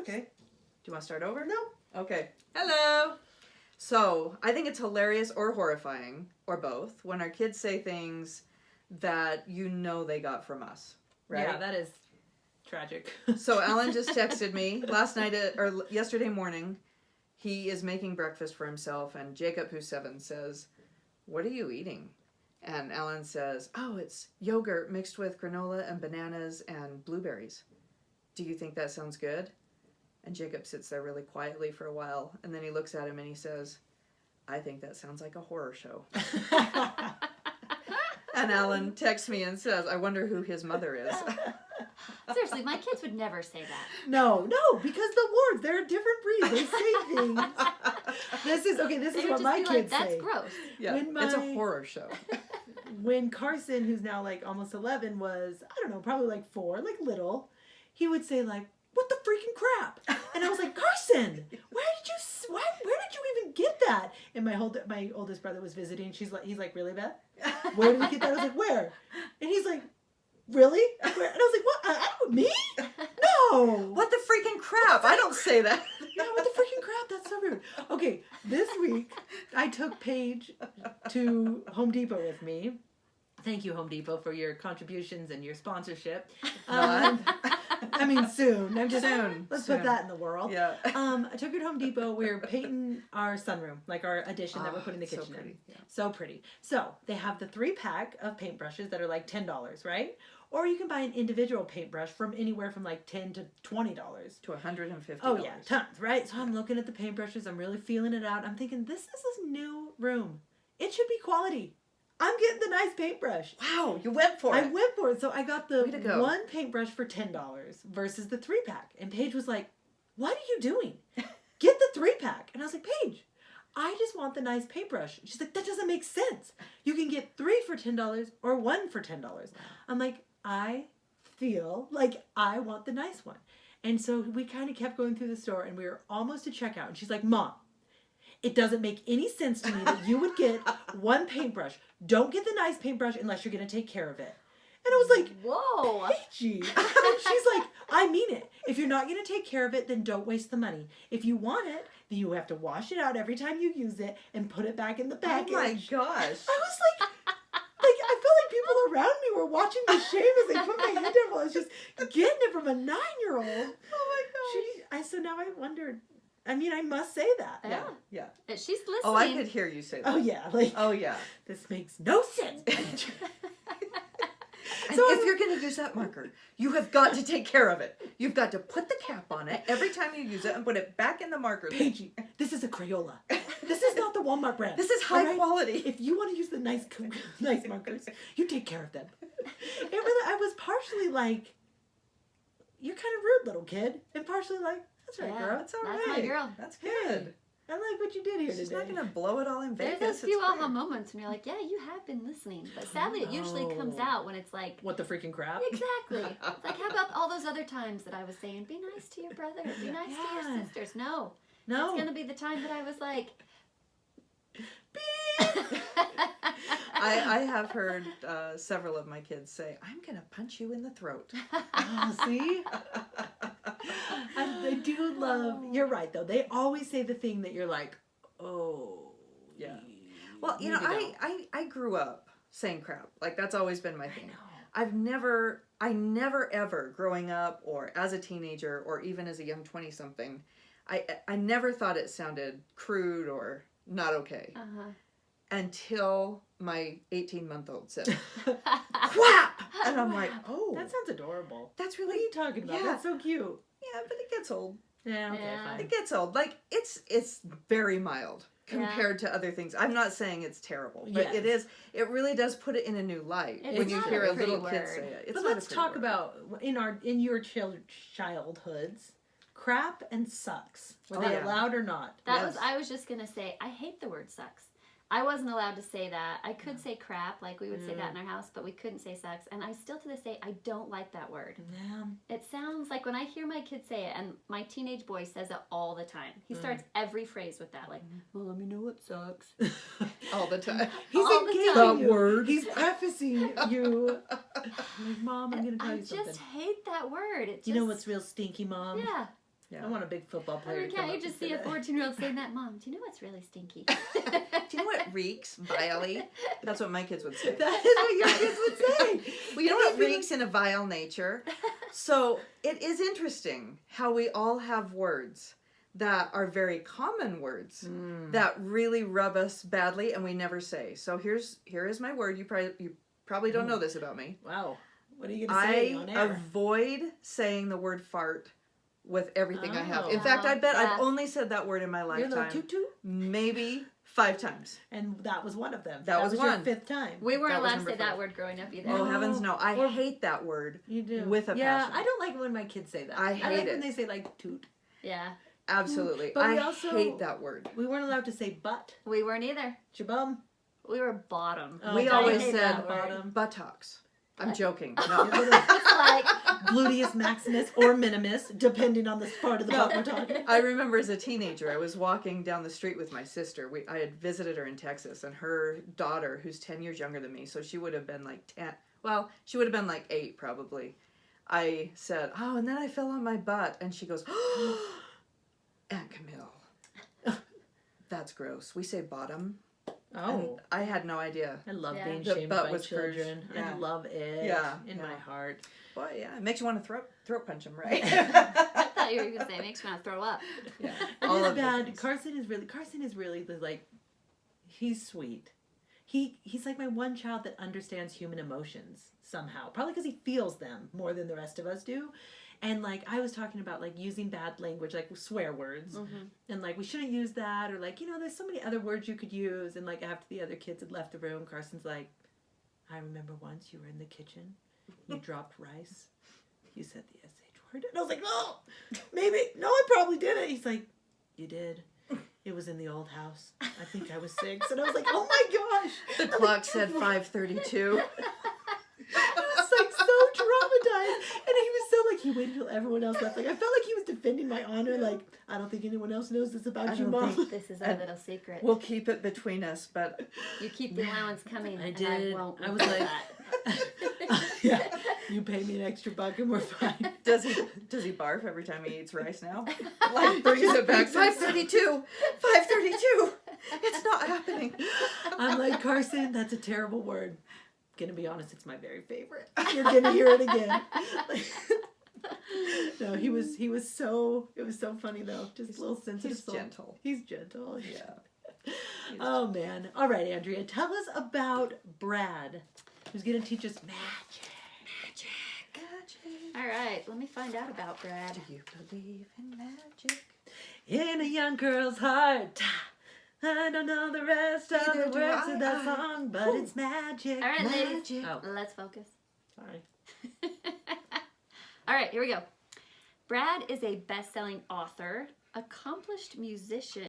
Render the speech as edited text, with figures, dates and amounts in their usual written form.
okay. Do you want to start over? No. Okay. Hello. So, I think it's hilarious or horrifying, or both, when our kids say things that you know they got from us, right? Yeah, that is tragic. So, Alan just texted me yesterday morning. He is making breakfast for himself, and Jacob, who's 7, says, "What are you eating?" And Alan says, "Oh, it's yogurt mixed with granola and bananas and blueberries. Do you think that sounds good?" And Jacob sits there really quietly for a while, and then he looks at him and he says, "I think that sounds like a horror show." And Alan texts me and says, "I wonder who his mother is." Seriously, my kids would never say that. No, because the wards, they're a different breed. They say things. This is what my kids say. That's gross. Yeah, it's a horror show. When Carson, who's now like almost 11, was, I don't know, probably like 4, like little, he would say like, "What the freaking crap?" And I was like, "Carson, where did you even get that?" And my oldest brother was visiting. He's like, "Really, Beth? Where did you get that?" I was like, "Where?" And he's like, "Really? Where?" And I was like, "What? Me? No. What the freaking crap? I don't say that. Yeah, what the freaking crap? That's so rude." Okay, this week I took Paige to Home Depot with me. Thank you, Home Depot, for your contributions and your sponsorship. I mean, soon. Let's put that in the world. Yeah. I took her to Home Depot. We were painting our sunroom, like our addition that we're putting the kitchen in. Yeah. So pretty. So they have the 3-pack of paintbrushes that are like $10, right? Or you can buy an individual paintbrush from anywhere from like $10 to $20. To $150. Oh yeah, tons, right? So I'm looking at the paintbrushes. I'm really feeling it out. I'm thinking, this is a new room. It should be quality. I'm getting the nice paintbrush. Wow, you went for it. I went for it. So I got the Way to go. 1 paintbrush for $10 versus the 3-pack. And Paige was like, "What are you doing? Get the 3-pack." And I was like, "Paige, I just want the nice paintbrush." She's like, "That doesn't make sense. You can get 3 for $10 or 1 for $10. I'm like, "I feel like I want the nice one." And so we kind of kept going through the store, and we were almost to checkout. And she's like, "Mom, it doesn't make any sense to me that you would get 1 paintbrush. Don't get the nice paintbrush unless you're going to take care of it." And I was like, "Whoa." Paigey. And she's like, "I mean it. If you're not going to take care of it, then don't waste the money. If you want it, then you have to wash it out every time you use it and put it back in the package." Oh my gosh. I was like, I felt like people around me were watching me shave as they put my hand down. I was just getting it from a 9-year-old. Oh my gosh. So now I wondered. I mean, I must say that. Yeah. She's listening. Oh, I could hear you say that. Oh yeah. Oh yeah. This makes no sense. And if you're going to use that marker, you have got to take care of it. You've got to put the cap on it every time you use it and put it back in the marker. Paigey, this is a Crayola. This is not the Walmart brand. This is high quality. If you want to use the nice markers, you take care of them. I was partially like, "You're kind of rude, little kid," and partially like, "That's right, girl. That's all That's right. my girl. That's good. I like what you did here She's today." not going to blow it all in Vegas. There's a few It's aha clear. moments when you're like, "Yeah, you have been listening." But sadly, it usually comes out when it's like, What the freaking crap? exactly. It's like, how about all those other times that I was saying, "Be nice to your brother, be nice to your Yeah. sisters"? No. No. It's going to be the time that I was like, I have heard several of my kids say, "I'm going to punch you in the throat." Oh, see? I do love, you're right though. They always say the thing that you're like, "Oh, Yeah. Well, you know, I grew up saying crap. Like, that's always been my thing. I never ever growing up or as a teenager or even as a young 20-something, I never thought it sounded crude or not okay. Until my 18-month-old said, "Crap!" And I'm like, "Oh. That sounds adorable. That's What really..." are you talking about? Yeah. That's so cute. Yeah, but it gets old. Yeah, okay, Yeah. fine. It gets old. Like, it's very mild compared to other things. I'm not saying it's terrible, but Yes. it really does put it in a new light It's when you not hear a a little pretty kid word. say it. It's But not a let's pretty talk word. about in your childhoods, crap and sucks. Were Oh, they yeah. allowed or not? Yes. I was just going to say, I hate the word sucks. I wasn't allowed to say that. I could say crap, like we would say that in our house, but we couldn't say sucks. And I still to this day, I don't like that word. Yeah. It sounds like when I hear my kids say it, and my teenage boy says it all the time. He starts every phrase with that, like, "Well, let me know what sucks." all the time. He's All the engaging time. you. word. He's prefacing you. Like, "Mom, I'm going to tell I you something." just hate that word. It just, You know what's real stinky, Mom? Yeah. Yeah. I want a big football I player mean, to come can't you up just and see say a that. 14-year-old saying that? Mom, do you know what's really stinky? Do you know what reeks vilely? That's what my kids would say. That is what your kids would say. Well, you know what reeks in a vile nature? So it is interesting how we all have words that are very common words that really rub us badly and we never say. So here is my word. You probably don't know this about me. Wow. What are you going to say I on air? avoid saying the word fart with everything I have. In Oh. fact, I bet Yeah. I've only said that word in my Your little lifetime toot-toot? maybe 5 times. And that was one of them. That was your one. 5th time. We weren't That was allowed to number say that 5. word growing up either. Oh, heavens no. I Or- hate that word. You do. With a yeah, passion. I don't like it when my kids say that. I like hate when it. they say like toot. Yeah. Absolutely. But we I also- hate that word. We weren't allowed to say butt. We weren't either. Jabum. We were bottom. We I always hate said that word. bottom. buttocks. I'm joking. Your No. little It's like, gluteus maximus or minimus, depending on the part of the butt we're talking. I remember as a teenager, I was walking down the street with my sister. I had visited her in Texas, and her daughter, who's 10 years younger than me, so she would have been like 10. Well, she would have been like 8 probably. I said, "Oh, and then I fell on my butt," and she goes, "Aunt Camille, that's gross. We say bottom." Oh. And I had no idea. I love Yeah. being The shamed butt by was first. children. I Yeah. love it Yeah, in yeah. my heart. Boy, yeah, it makes you want to throat punch him, right? I thought you were going to say it makes me want to throw up. Yeah. It All is of the bad. things. Carson is really the, like, he's sweet. He's like my one child that understands human emotions somehow. Probably because he feels them more than the rest of us do. And like I was talking about like using bad language, like swear words, and like we shouldn't use that, or like there's so many other words you could use. And like after the other kids had left the room, Carson's like, I remember once you were in the kitchen, you dropped rice, you said the SH word, and I was like, oh, maybe no, I probably didn't. He's like, you did. It was in the old house. I think I was 6, and I was like, oh my gosh. The clock said 5:32. I was like so traumatized, and he was so like he waited till everyone else left. Like I felt like he was defending my honor. Like I don't think anyone else knows this about I you, don't Mom. think- This is our little secret. We'll keep it between us, but You keep the allowance coming, I and did. I won't. I was regret like- that. Yeah, you pay me an extra buck and we're fine. does he barf every time he eats rice now? Like brings it back. 5:32. 5:32. It's not happening. I'm like Carson. That's a terrible word. Gonna be honest, it's my very favorite. You're gonna hear it again. No, he was so. It was so funny though. Just a little sensitive He's soul. gentle. He's gentle. Yeah. Oh man. All right, Andrea, tell us about Brad, who's gonna teach us magic. All right, let me find out about Brad. Do you believe in magic? In a young girl's heart. I don't know the rest of Neither the do words I. of that song, but Whew. it's magic. All right, ladies. Magic. Oh, Let's focus. sorry. All right, here we go. Brad is a best-selling author, accomplished musician,